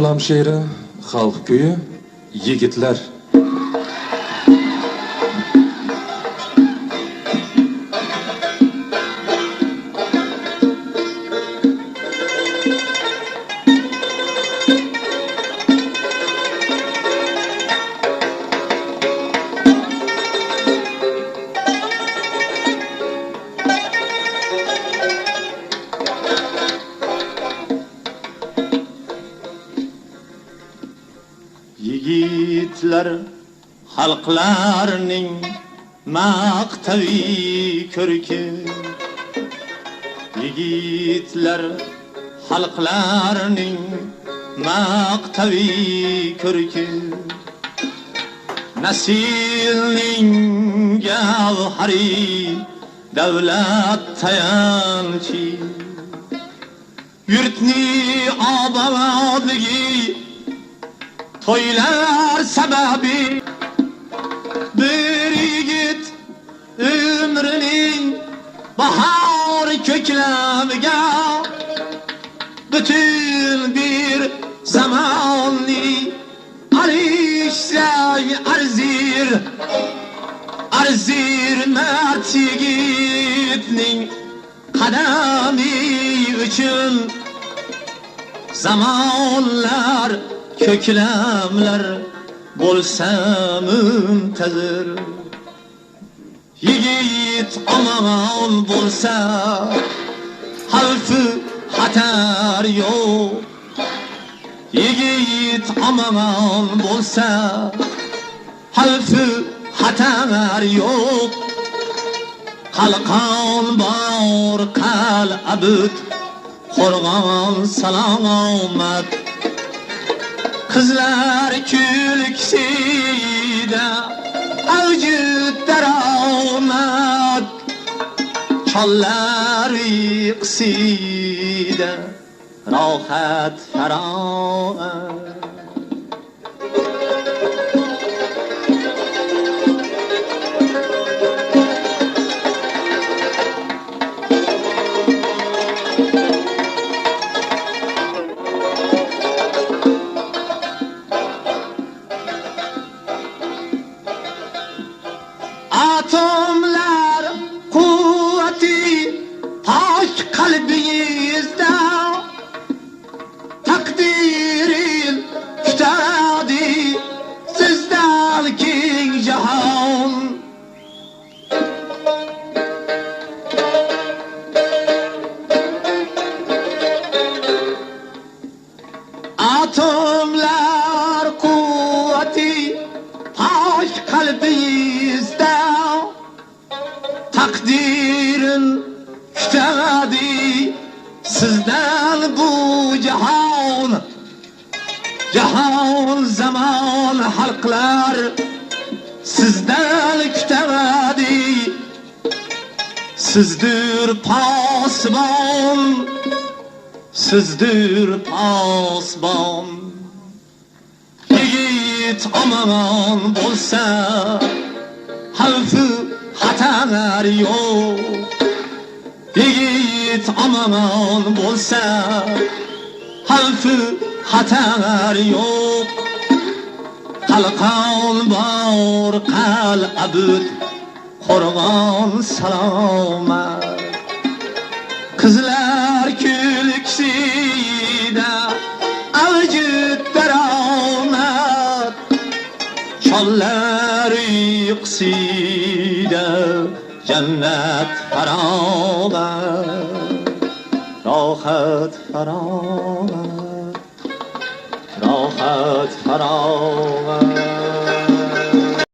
Qulam she'ri, xalq kuyi, yigitlar. Yigitlar xalqlarning maqtavi ko'rki, yigitlar xalqlarning maqtavi ko'rki, nasilning gavhari davlat tayanchi, yurtni obodligi to'ylar sababi, bir yigit umrining bahor ko'klamiga butun bir zamonni alishsang arzir mard yigitning qadami uchun zamonlar ko'klamlar bo'lsa muntazir. Yigit omon bo'lsa xavfi xatar yo'q, yigit omon bo'lsa xavfi xatar yo'q. Qalqon bor qal'abut qo'rg'on salomat, qizlar kulksida avjud daromad, chollar yiqsida rohat farohat. Atomlar quvvati pok qalbingizda, taqdirin kutadi sizdan keng jahon. Atomlar quvvati pok qalbingizda, taqdirin kutadi sizdan bu jahon. Jahon zamon xalqlar sizdan kutadi, sizdir posbon, sizdir posbon. Yigit omon bo'lsa xavfi xatar yo'q, yigit omon bo'lsa xavfi xatar yo'q. Qalqon bor qal'abut qo'rg'on salomat, qizlar kulksida avjud daromad, chollar yiqsida jannat farogat, rohat farogat, rohat farogat.